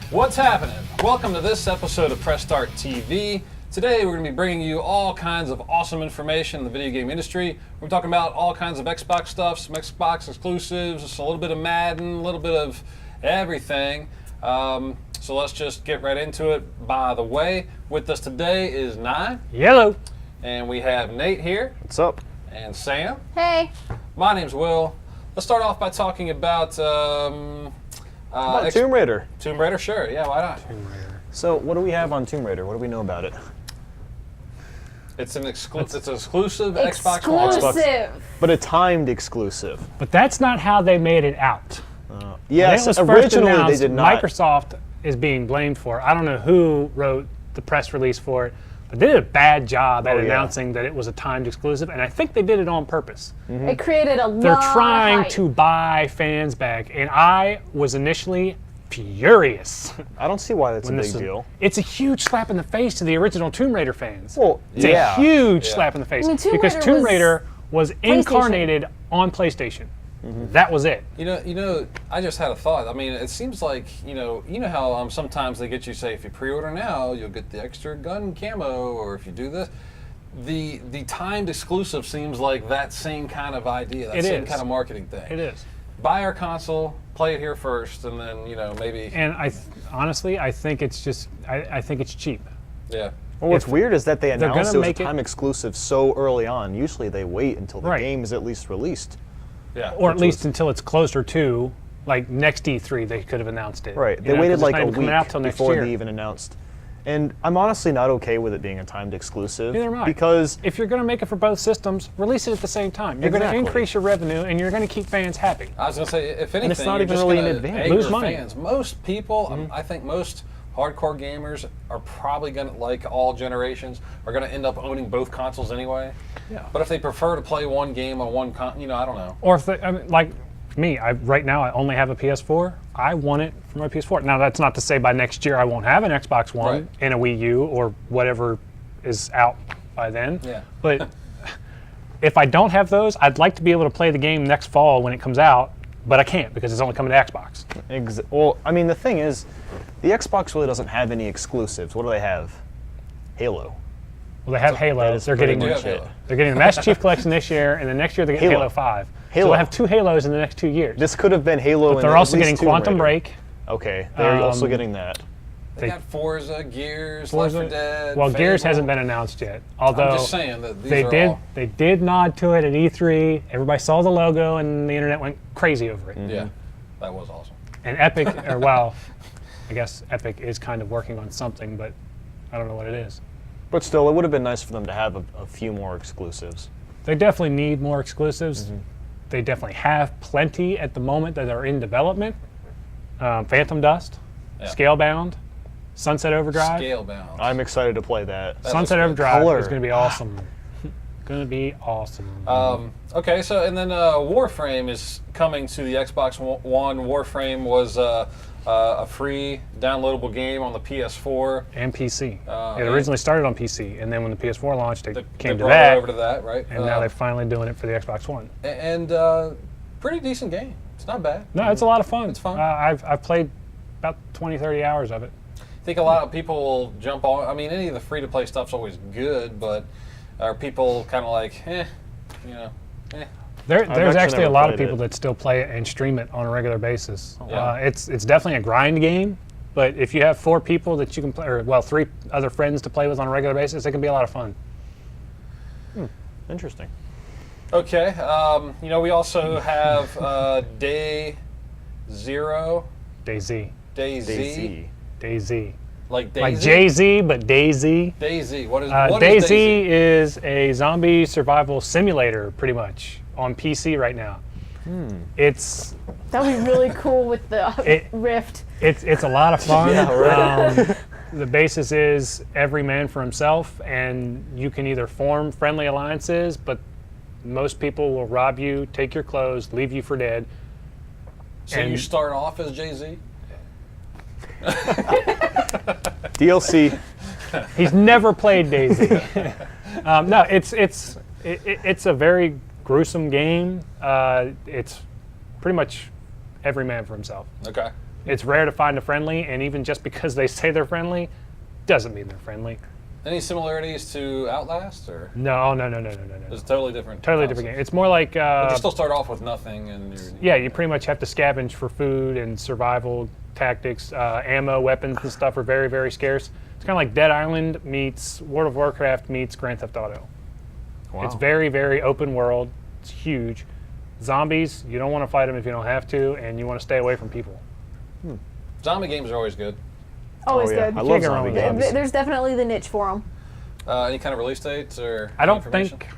What's happening? Welcome to this episode of Press Start TV. Today we're going to be bringing you all kinds of awesome information in the video game industry. We're talking about all kinds of Xbox stuff, some Xbox exclusives, just a little bit of Madden, a little bit of everything. So let's just get right into it. By the way, with us today is Nye. Yellow. And we have Nate here. What's up? And Sam. Hey. My name's Will. Let's start off by talking about Tomb Raider. Tomb Raider, sure. Yeah, why not? Tomb Raider. So, what do we have on Tomb Raider? What do we know about it? It's an exclusive Xbox One. Exclusive. But a timed exclusive. But that's not how they made it out. Yes, when it was originally first announced, they did not. Microsoft is being blamed for it. I don't know who wrote the press release for it, but they did a bad job at announcing that it was a timed exclusive, and I think they did it on purpose. Mm-hmm. It created a lot They're of trying hype. to buy fans back, and I was initially furious. I don't see why that's a big deal. It's a huge slap in the face to the original Tomb Raider fans. Well, It's yeah. a huge slap in the face, I mean, Tomb because Raider Tomb was Raider was incarnated on PlayStation. That was it. You know. I just had a thought. I mean, it seems like you know how sometimes they get you say if you pre-order now, you'll get the extra gun camo, or if you do this. The timed exclusive seems like that same kind of idea, that same kind of marketing thing. It is. Buy our console, play it here first, and then maybe. And honestly, I think it's just, I think it's cheap. Yeah. Well, what's weird is that they they're announced gonna it was a make time exclusive so early on. Usually they wait until the Right. game is at least released. Yeah. Or at least until it's closer to, like next E3, they could have announced it. Right. You They know, 'cause waited it's like not a even coming week out till next before year. they even announced. And I'm honestly not okay with it being a timed exclusive. Neither am I. Because if you're going to make it for both systems, release it at the same time. You're going to Exactly. increase your revenue, and you're going to keep fans happy. I was going to say, if anything, it's not you're even just really in gonna advance. Lose anger money. fans. Most people, I think most hardcore gamers are probably going to, like all generations, are going to end up owning both consoles anyway. Yeah. But if they prefer to play one game on one I don't know. Or if they, I mean, like me, right now I only have a PS4. I want it for my PS4. Now that's not to say by next year I won't have an Xbox One Right. and a Wii U or whatever is out by then. Yeah. But if I don't have those, I'd like to be able to play the game next fall when it comes out, but I can't because it's only coming to Xbox. well, I mean, the thing is, the Xbox really doesn't have any exclusives. What do they have? Halo. Well, they have That Halo. is They're pretty getting much it. they're getting the Master Chief Collection this year, and then next year they're getting Halo 5. So Halo. they'll have 2 Halos in the next 2 years. This could have been Halo. But they're and also at least getting Tomb Quantum Raider. Break. Okay, they're also getting that. They got Forza, Gears, Forza- Left 4 Dead. Well, Gears Fable. hasn't been announced yet. Although I'm just saying that these they are did all. they did nod to it at E3. Everybody saw the logo and the internet went crazy over it. Yeah, that was awesome. And Epic, or well, I guess Epic is kind of working on something, but I don't know what it is. But still, it would have been nice for them to have a few more exclusives. They definitely need more exclusives. They definitely have plenty at the moment that are in development. Phantom Dust, Yeah. Scalebound, Sunset Overdrive. Scalebound. I'm excited to play that. Sunset looks Overdrive color. is going to be awesome. Going to be awesome. Okay, so and then Warframe is coming to the Xbox One. Warframe was a free downloadable game on the PS4. And PC. and- It originally started on PC, and then when the PS4 launched, it They came to brought it that, over to that, right? and now they're finally doing it for the Xbox One. and pretty decent game. It's not bad. No, it's a lot of fun. It's fun. I've played about 20, 30 hours of it. I think a lot of people will jump on. I mean, any of the free to play stuff's always good, but are people kind of like, eh? There's actually actually a never lot of played people it. that still play it and stream it on a regular basis. Yeah. It's definitely a grind game, but if you have 4 people that you can play, or well, 3 other friends to play with on a regular basis, it can be a lot of fun. Interesting. Okay. We also have Day Zero, DayZ. DayZ, DayZ. like Daisy. Like Jay-Z, but DayZ. DayZ. What is DayZ DayZ? is a zombie survival simulator, pretty much, on PC right now. It's That would be really cool with the It- Rift. it's a lot of fun. Yeah, right. The basis is every man for himself, and you can either form friendly alliances, but most people will rob you, take your clothes, leave you for dead. So you and- start off as Jay-Z? DLC. He's never played Daisy. No, it's a very gruesome game. It's pretty much every man for himself. Okay. It's rare to find a friendly, and even just because they say they're friendly, doesn't mean they're friendly. Any similarities to Outlast, or No. it's totally different? Totally different game. It's more like But you still start off with nothing, and you pretty much have to scavenge for food and survival tactics. Ammo, weapons, and stuff are very, very scarce. It's kind of like Dead Island meets World of Warcraft meets Grand Theft Auto. Wow. It's very, very open world. It's huge. Zombies, you don't want to fight them if you don't have to, and you want to stay away from people. Zombie games are always good. Always Oh, yeah. good. I love Can't go wrong zombie with games. zombies. There's definitely the niche for them. Any kind of release dates or I don't information? think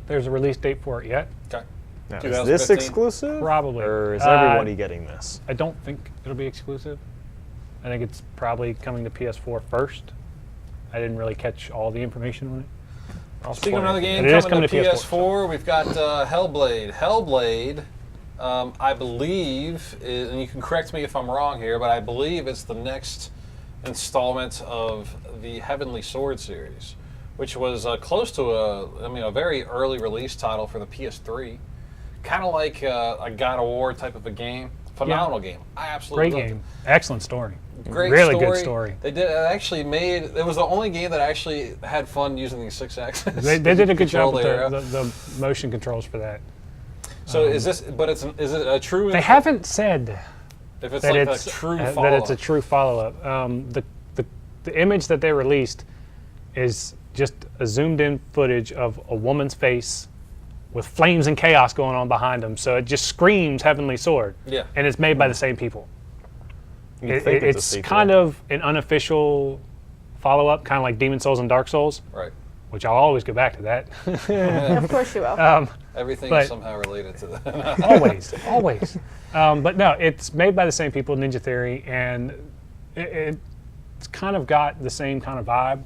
there's a release date for it yet. Okay. Now, is 2015? this exclusive? Probably. Or is everybody getting this? I don't think it'll be exclusive. I think it's probably coming to PS4 first. I didn't really catch all the information on it. Speaking of another game It is coming to coming to PS4, we've got Hellblade. Hellblade, I believe, and you can correct me if I'm wrong here, but I believe it's the next installment of the Heavenly Sword series, which was close to a very early release title for the PS3. Kind of like a God of War type of a game. Phenomenal game. I absolutely Great loved game. Excellent story. Great really story. good story. They did actually made. It was the only game that actually had fun using the 6-axis. They did a good job with control the motion controls for that. So is this? But is it a true? They haven't said If it's that like it's a true that follow-up. it's a true follow-up. The image that they released is just a zoomed-in footage of a woman's face with flames and chaos going on behind them. So it just screams Heavenly Sword. Yeah. And it's made by the same people. You'd think it's a It's sequel. kind of an unofficial follow-up, kind of like Demon Souls and Dark Souls, Right. which I'll always go back to that. Of course you will. Everything but- is somehow related to that. always. But no, it's made by the same people, Ninja Theory, and it's kind of got the same kind of vibe.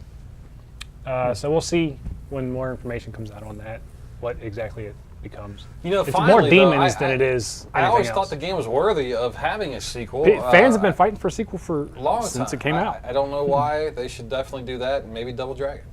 So we'll see when more information comes out on that, what exactly it becomes. You know, It's finally, more demons though, than it is I anything always else. thought the game was worthy of having a sequel. Fans have been fighting for a sequel for long since time. it came out. I don't know why. They should definitely do that, and maybe Double Dragon.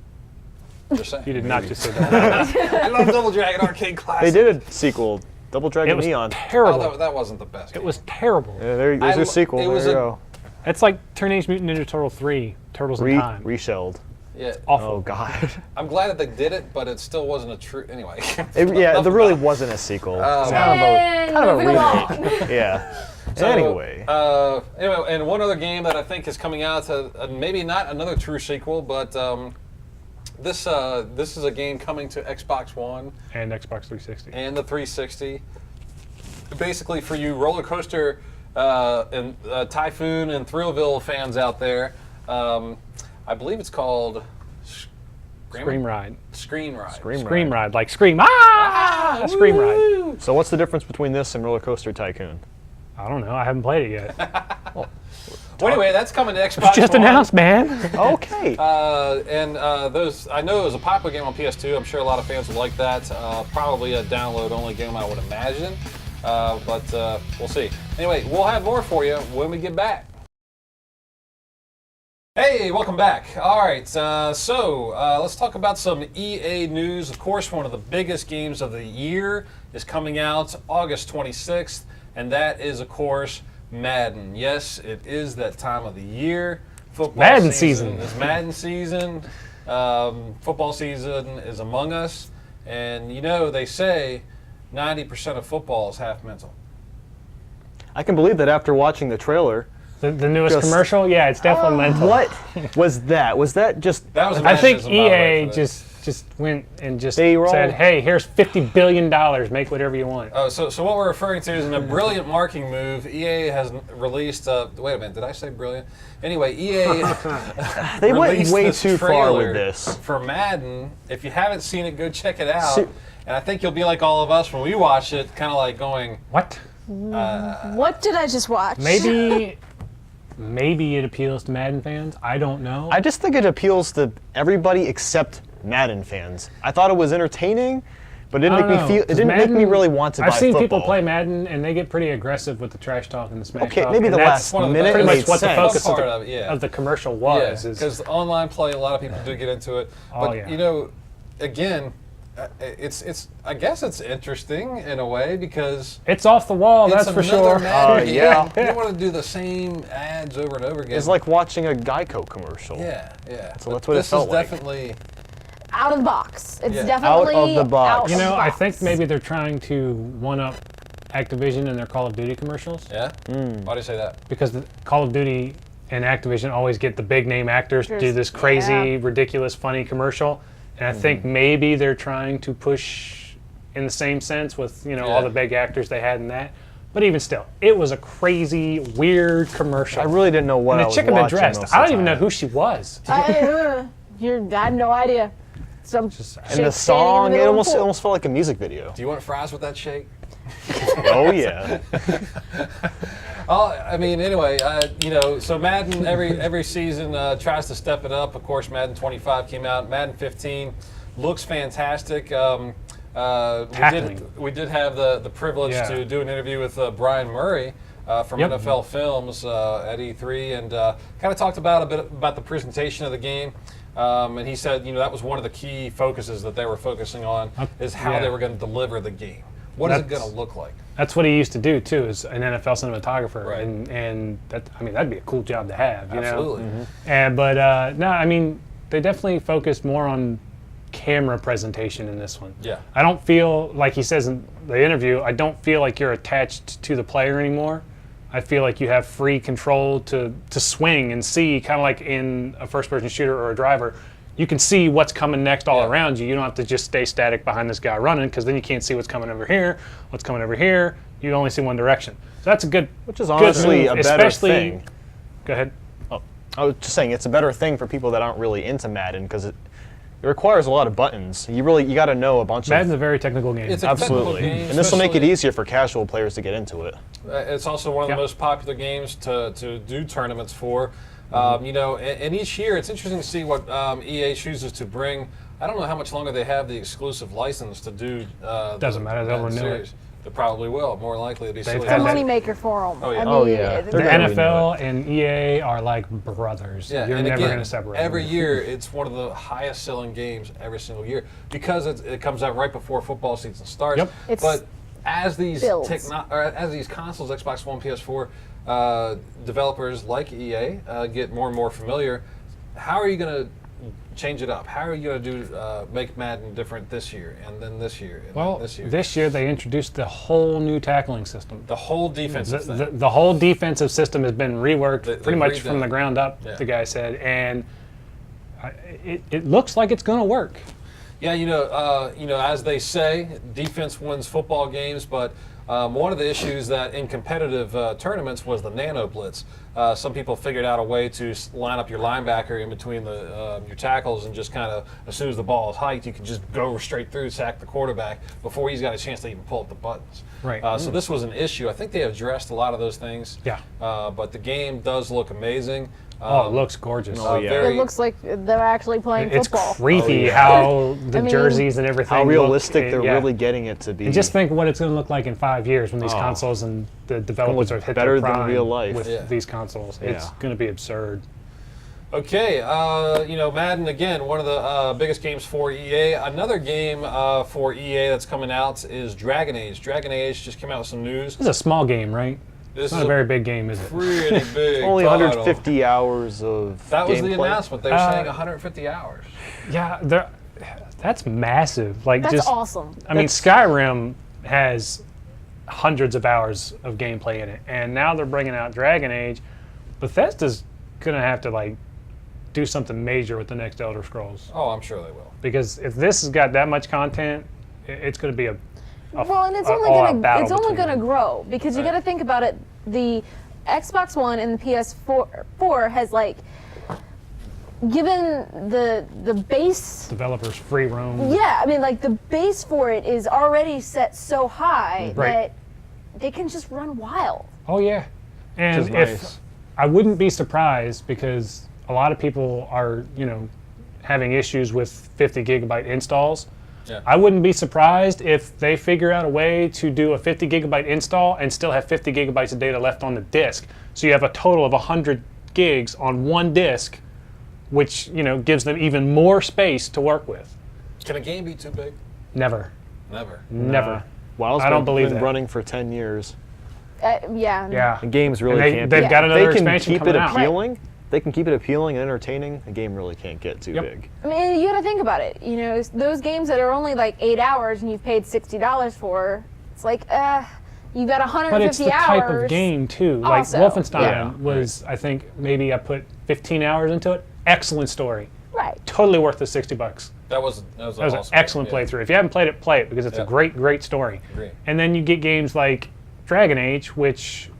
Just saying. You did not just say that. I love Double Dragon Arcade Classic. They did a sequel, Double It Dragon was Neon. terrible. Oh, that wasn't the best. It game. was terrible. Yeah, there's your sequel. it was there you a- go. It's like Teenage Mutant Ninja Turtle 3, Turtles in Time. Reshelled. Yeah. Awful. Oh God. I'm glad that they did it, but it still wasn't a true. Anyway. There Enough really about it. wasn't a sequel. Oh, It's And kind of a moving remake. Yeah. So, Anyway. Anyway, and one other game that I think is coming out, maybe not another true sequel, but this is a game coming to Xbox One And Xbox 360. and the 360. Basically, for you roller coaster and Typhoon and Thrillville fans out there, I believe it's called Scream Ride. Screen Ride. Scream Ride. Like Scream. Ah! Scream Ride. Woo! So what's the difference between this and Roller Coaster Tycoon? I don't know. I haven't played it yet. Well, anyway, that's coming to Xbox Just One. announced, man. Okay. Those, I know it was a popular game on PS2. I'm sure a lot of fans would like that. Probably a download-only game, I would imagine. But we'll see. Anyway, we'll have more for you when we get back. Hey, welcome back. All right, so let's talk about some EA news. Of course, one of the biggest games of the year is coming out August 26th, and that is, of course, Madden. Yes, it is that time of the year. Football Madden season. is Madden season. Football season is among us, and you know they say 90% of football is half mental. I can believe that after watching the trailer. The newest Just- commercial? Yeah, it's definitely mental. What was that? Was that just? That was. I think imaginism, by the way, EA for this. just went and just They were all- said, hey, here's $50 billion. Make whatever you want. So what we're referring to is in a brilliant marketing move. EA has released. Wait a minute, did I say brilliant? Anyway, EA They went released way this too far with trailer this. for Madden. If you haven't seen it, go check it out. See- And I think you'll be like all of us when we watch it, kind of like going, What? What did I just watch? Maybe it appeals to Madden fans. I don't know. I just think it appeals to everybody except Madden fans. I thought it was entertaining, but it didn't I make don't me know, feel. It 'cause didn't make me Madden- really want to buy I've seen football. people play Madden and they get pretty aggressive with the trash talk and the smash Okay, talk. maybe and the that's last one of the minute pretty made much what the sense. focus Some part of it, yeah. of the commercial yeah, was. is because online play, a lot of people do get into it. Oh, But yeah. you know, again, it's I guess it's interesting in a way because It's off the wall, it's that's for another sure. Madden game. yeah. You don't want to do the same ads over and over again. It's like watching a Geico commercial. yeah. So that's what it felt This like. is definitely Out of the box. It's Yeah. definitely Out of the box. out You of know, the I box. think maybe they're trying to one-up Activision in their Call of Duty commercials. yeah. Why do you say that? Because the Call of Duty and Activision always get the big name actors to do this crazy, Yeah. ridiculous, funny commercial. And I think maybe they're trying to push in the same sense with, all Yeah. the big actors they had in that. But even still, it was a crazy, weird commercial. I really didn't know what I and the was chick had been watching dressed. most I of don't the even know time. who she was. I have no idea. Some And chick the standing in the song, it middle of the almost pool. felt like a music video. Do you want fries with that shake? Oh yeah. I mean, anyway, so Madden every season tries to step it up. Of course, Madden 25 came out. Madden 15 looks fantastic. Tackling. We did have the privilege Yeah. to do an interview with Brian Murray from Yep. NFL Films at E3, and kind of talked about a bit about the presentation of the game. And he said, that was one of the key focuses that they were focusing on is how yeah. they were going to deliver the game. What is it That's- going to look like? That's what he used to do too, as an NFL cinematographer, Right. and that'd be a cool job to have. Absolutely. But no, I mean they definitely focused more on camera presentation in this one. Yeah. I don't feel like he says in the interview. I don't feel like you're attached to the player anymore. I feel like you have free control to swing and see, kind of like in a first-person shooter or a driver. You can see what's coming next all Yeah. around you. You don't have to just stay static behind this guy running, because then you can't see what's coming over here, what's coming over here. You only see one direction. So that's a good, Which is honestly a better especially, thing. Go ahead. I was just saying it's a better thing for people that aren't really into Madden because it requires a lot of buttons. You got to know a bunch Madden's of a very technical game. It's a technical absolutely, game, and this will make it especially- easier for casual players to get into it. It's also one of the Yeah. most popular games to do tournaments for. And each year it's interesting to see what EA chooses to bring. I don't know how much longer they have the exclusive license to do. Doesn't matter, they'll Madden renew it. series. They probably will. More likely, it'll be They've silly. had It's a that- moneymaker for them. Oh, yeah. I mean, Oh, yeah. the They're gonna renew NFL and EA are like brothers. Yeah, You're and never again, going to separate every them. year it's one of the highest selling games every single year because it comes out right before football season starts. Yep. It's But as these builds. as these consoles, Xbox One, PS4 developers like EA get more and more familiar, how are you going to change it up? How are you going to do make Madden different this year and then this year and Well, then this year? this year they introduced the whole new tackling system. The whole defensive thing. The whole defensive system has been reworked They pretty much redone from the it. ground up, Yeah. the guy said. And it looks like it's going to work. Yeah, as they say, defense wins football games, but one of the issues that in competitive tournaments was the nano blitz. Some people figured out a way to line up your linebacker in between your tackles and just kind of, as soon as the ball is hiked, you can just go straight through, sack the quarterback before he's got a chance to even pull up the buttons. Right. So this was an issue. I think they addressed a lot of those things. Yeah. But the game does look amazing. Oh, it looks gorgeous. Oh, yeah. Very, it looks like they're actually playing It's football. creepy yeah. how the I mean, jerseys and everything How look. realistic they're Yeah. really getting it to be. And just think what it's going to look like in 5 years when these Oh. consoles and the developers look are hit better their than prime real life. with Yeah. these consoles. It's Yeah. going to be absurd. Okay, Madden, again, one of the biggest games for EA. Another game for EA that's coming out is Dragon Age. Dragon Age just came out with some news. This is a small game, right? This It's not is a very big game, is it? pretty big only title. 150 hours of That was the gameplay. announcement. They were saying 150 hours. Yeah, that's massive. Like That's just, awesome. I mean, That's- Skyrim has hundreds of hours of gameplay in it, and now they're bringing out Dragon Age. Bethesda's gonna have to do something major with the next Elder Scrolls, Oh, I'm sure they will. because if this has got that much content, it's gonna be a Well, and it's a only all-out gonna battle it's only between gonna them. grow because you Right. got to think about it. The Xbox One and the PS4 has given the base. developers free roam. Yeah, I mean, the base for it is already set so high Right. that they can just run wild. Oh yeah, and Which is if nice. I wouldn't be surprised, because a lot of people are having issues with 50 gigabyte installs. Yeah. I wouldn't be surprised if they figure out a way to do a 50 gigabyte install and still have 50 gigabytes of data left on the disk. So you have a total of 100 gigs on one disk, which gives them even more space to work with. Can a game be too big? Never. Never. Never. WoW's I don't believe been that. running for 10 years. Yeah. Yeah. And games really And can't. they've got another they can expansion keep coming it out. appealing. They can keep it appealing and entertaining. A game really can't get too Yep. big. I mean, you got to think about it. You know, those games that are only like 8 hours and you've paid $60 for, it's like, you've got 150 But it's the hours. type of game too. Like Also, Wolfenstein yeah. was, I think maybe I put 15 hours into it. Excellent story. Right. Totally worth the $60. That was That was awesome. an excellent playthrough. If you haven't played it, play it because it's Yeah. a great, great story. Agree. And then you get games like Dragon Age, which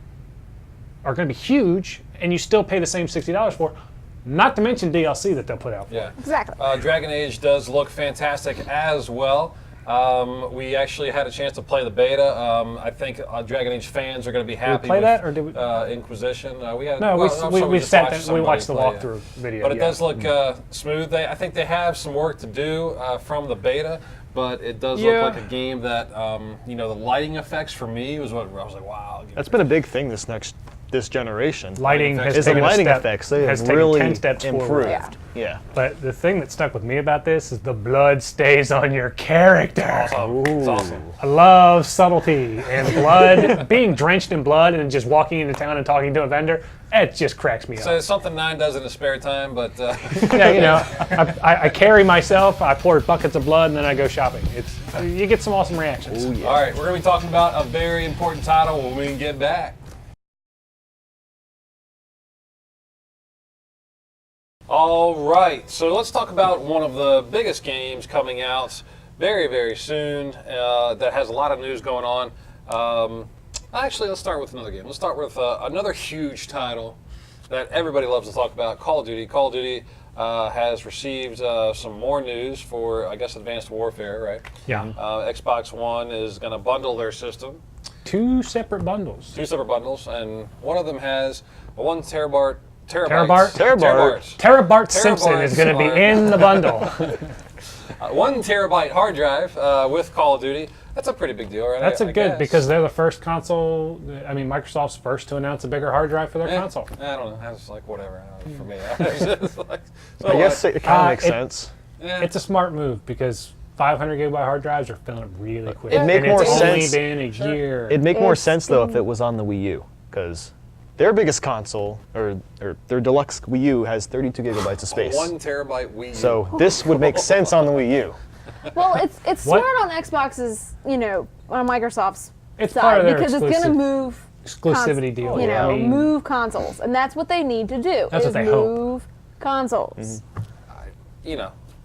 are going to be huge, and you still pay the same $60 for. Not to mention DLC that they'll put out. Yeah. Exactly. Dragon Age does look fantastic as well. We actually had a chance to play the beta. I think Dragon Age fans are going to be happy. play with, that, or did we- Inquisition? We had. No, well, I'm sure we just sat watched there, we somebody watched the play it. walkthrough video. But it yeah. does look smooth. I think they have some work to do from the beta, but it does Yeah. look like a game that the lighting effects for me was what I was like, wow. That's been a big thing this generation. Lighting has Is the taken lighting a step, effects. They has have taken really 10 steps improved. forward. Yeah. Yeah. But the thing that stuck with me about this is the blood stays on your character. Awesome. It's awesome. I love subtlety and blood. Being drenched in blood and just walking into town and talking to a vendor, it just cracks me So up. it's something 9 does in his spare time, but Yeah, you know, I carry myself, I pour buckets of blood, and then I go shopping. You get some awesome reactions. Ooh, yeah. all right, we're going to be talking about a very important title when we get back. All right, so let's talk about one of the biggest games coming out very, very soon that has a lot of news going on. Actually, let's start with another game. Let's start with another huge title that everybody loves to talk about, Call of Duty. Call of Duty has received some more news for, I guess, Advanced Warfare, right? Yeah. Xbox One is going to bundle their system. 2 separate bundles. 2 separate bundles, and one of them has a 1 terabyte. Terabyte? Terabart Simpson is going to be in the bundle. 1 terabyte hard drive with Call of Duty. That's a pretty big deal, right? That's I a good guess. because they're the first console. I mean, Microsoft's first to announce a bigger hard drive for their console. I don't know. That's like whatever for me. It's like, so I guess it kind of makes it- sense. yeah. It's a smart move because 500 gigabyte hard drives are filling up really quick. It'd make and more it's only sense- been a year. It'd make more It's sense though if been- it was on the Wii U, because their biggest console or their deluxe Wii U has 32 gigabytes of space. 1 terabyte Wii U. So this would make sense on the Wii U. Well, it's What? smart on Xbox's, on Microsoft's It's side part of their because it's going to exclusive- move exclusivity deal. You know, I mean, move consoles, and that's what they need to do. That's is what they hope. move consoles.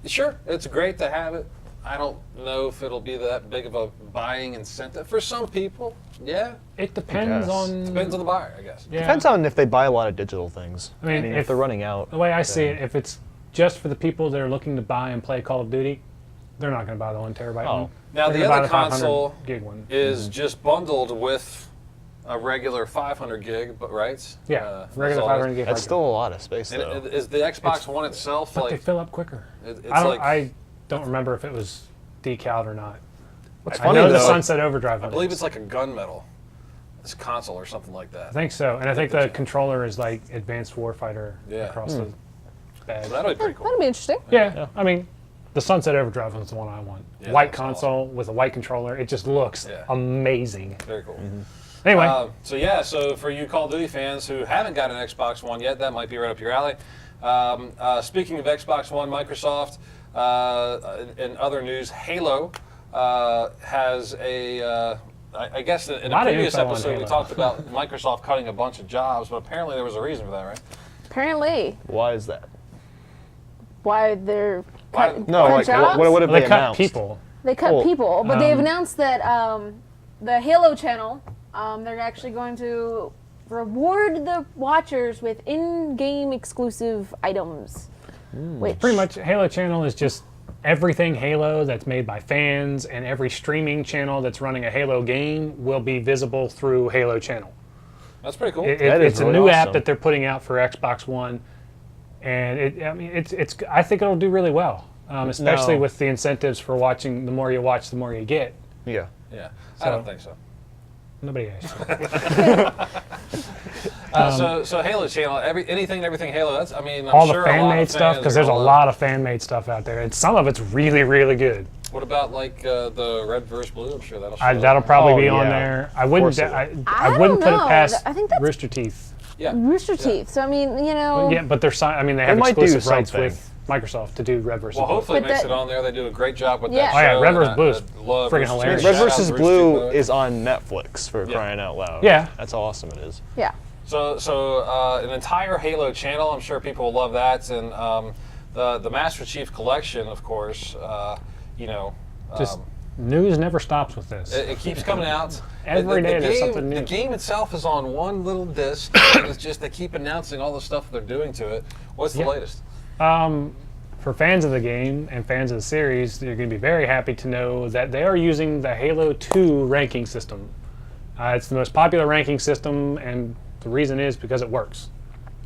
Sure, it's great to have it. I don't know if it'll be that big of a buying incentive for some people. Yeah, It depends guess. on. depends on the buyer, I guess. Yeah. Depends on if they buy a lot of digital things. I mean, if they're running out. The way I see it, if it's just for the people that are looking to buy and play Call of Duty, they're not going to buy the 1 terabyte Oh. one. Now They're the gonna buy other 500 console gig one. is just bundled with a regular 500 gig, but right? Yeah, That's regular all it is. 500 gig. hard That's drive. still a lot of space And though. is the Xbox One itself But they like? fill up quicker. It's I don't remember if it was decaled or not. What's I funny know the though, Sunset Overdrive. I believe it's like a gunmetal. This console or something like that. I think so, and I think the controller is like Advanced Warfighter Yeah. across the badge. That'll be pretty cool. That'd be interesting. Yeah, I mean, the Sunset Overdrive was the one I want. Yeah, White that's console with a white controller. It just looks Yeah. amazing. Very cool. Anyway, So for you Call of Duty fans who haven't got an Xbox One yet, that might be right up your alley. Speaking of Xbox One, Microsoft, in other news, Halo has a. I guess in a lot of previous info on episode we Halo. talked about Microsoft cutting a bunch of jobs, but apparently there was a reason for that, right? Apparently, why is that? why they're Why- cut, No, cut like jobs? what have they they cut announced? people. They cut Well, people, but they've announced that the Halo channel, they're actually going to reward the watchers with in-game exclusive items. Which Pretty much, Halo Channel is just everything Halo that's made by fans, and every streaming channel that's running a Halo game will be visible through Halo Channel. That's pretty cool. That is It's a really new app awesome. that they're putting out for Xbox One, and I think it'll do really well, especially No. with the incentives for watching. The more you watch, the more you get. Yeah. Yeah, I So- don't think so. Nobody asked. So Halo channel, anything and everything Halo. That's I'm all sure the a lot fan-made of stuff, fans because are there's a gonna love lot of fan-made stuff out there, and some of it's really, really good. What about like the red versus blue? I'm sure that'll. That'll probably Oh, be on yeah. there. I wouldn't. course it I wouldn't don't put it know. past I think that's- Rooster Teeth. Yeah. Rooster Teeth. So I mean, you know. Yeah, but they're. I mean, they have might do exclusive rights something. with Microsoft to do Red versus Well, Blue. hopefully it But makes that- it on there. They do a great job with Yeah. that Oh, show. yeah, Red and vs. I- Blue is I love friggin' Rooster hilarious. Teeth. Red Shout out vs. to Rooster Blue Teeth, is on Netflix for Yeah. crying out loud. Yeah. That's how awesome it is. Yeah. So an entire Halo channel. I'm sure people will love that, and the Master Chief Collection, of course. Just news never stops with this. It keeps coming out. Every day there's game, something new. The game itself is on one little disc, and it's just they keep announcing all the stuff they're doing to it. What's the Yeah. latest? For fans of the game and fans of the series, you're going to be very happy to know that they are using the Halo 2 ranking system. It's the most popular ranking system, and the reason is because it works.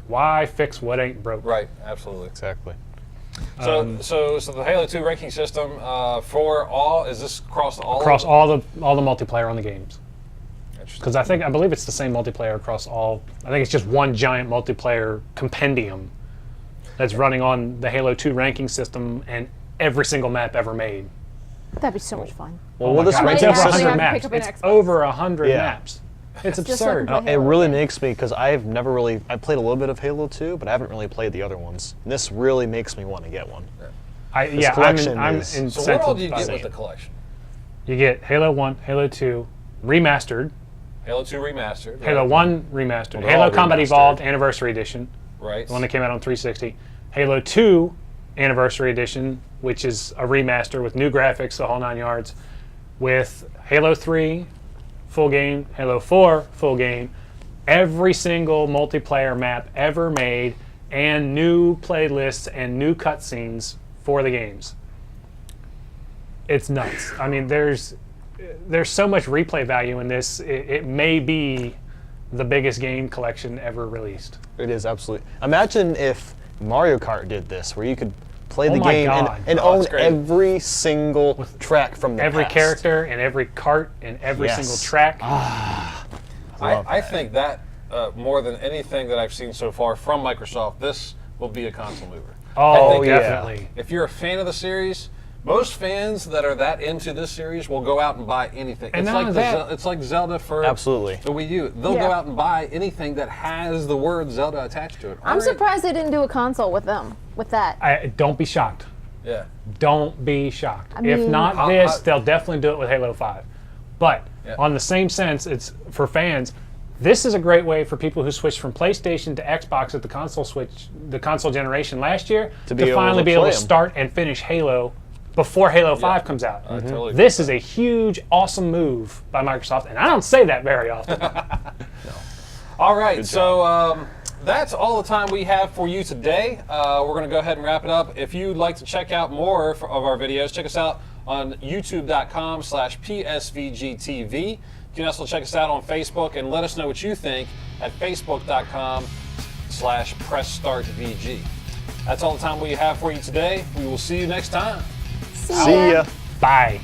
Why fix what ain't broke? Right, absolutely. Exactly. So the Halo 2 ranking system for all is this across all? Across all the multiplayer on the games. Interesting. Because I believe it's the same multiplayer across all. I think it's just one giant multiplayer compendium that's running on the Halo 2 ranking system and every single map ever made. That'd be so much fun. Well, Oh will my this God, it's ranking over actually 100 system? have to maps. pick up an It's Xbox. over 100 Yeah. maps. It's Just so I can absurd. play It Halo really again. makes me, because I've never really, I played a little bit of Halo 2, but I haven't really played the other ones. And this really makes me want to get one. collection I'm is- incented So what all do you by get it. with the collection? You get Halo 1, Halo 2, remastered, Halo 2 remastered. Halo right? 1 remastered, Well, they're Halo all Combat remastered. Evolved Anniversary Edition, Right. the one that came out on 360, Halo 2 Anniversary Edition, which is a remaster with new graphics, the whole 9 yards, with Halo 3 full game, Halo 4 full game, every single multiplayer map ever made, and new playlists and new cutscenes for the games. It's nuts. I mean, there's so much replay value in this. It may be the biggest game collection ever released. It is absolutely. Imagine if Mario Kart did this, where you could play the my game God. and Oh, own that's great. every single track from the Every past. character and every cart and every Yes. single track. I think that more than anything that I've seen so far from Microsoft, this will be a console mover. Oh, I think definitely. If you're a fan of the series, most fans that are that into this series will go out and buy anything. And It's not like only that- it's like Zelda for Absolutely. the Wii U. They'll Yeah. go out and buy anything that has the word Zelda attached to it. I'm surprised they didn't do a console with them, with that. Don't be shocked. Yeah. Don't be shocked. If mean- not this, they'll definitely do it with Halo 5. But Yeah. on the same sense, it's for fans. This is a great way for people who switched from PlayStation to Xbox at the console generation last year, To be able finally to be able play to 'em. start and finish Halo before Halo 5 comes out. I totally This is a huge, awesome move by Microsoft, and I don't say that very often. All right, so that's all the time we have for you today. We're going to go ahead and wrap it up. If you'd like to check out more of our videos, check us out on youtube.com/PSVGTV. You can also check us out on Facebook and let us know what you think at facebook.com/PressStartVG. That's all the time we have for you today. We will see you next time. See See ya. Bye.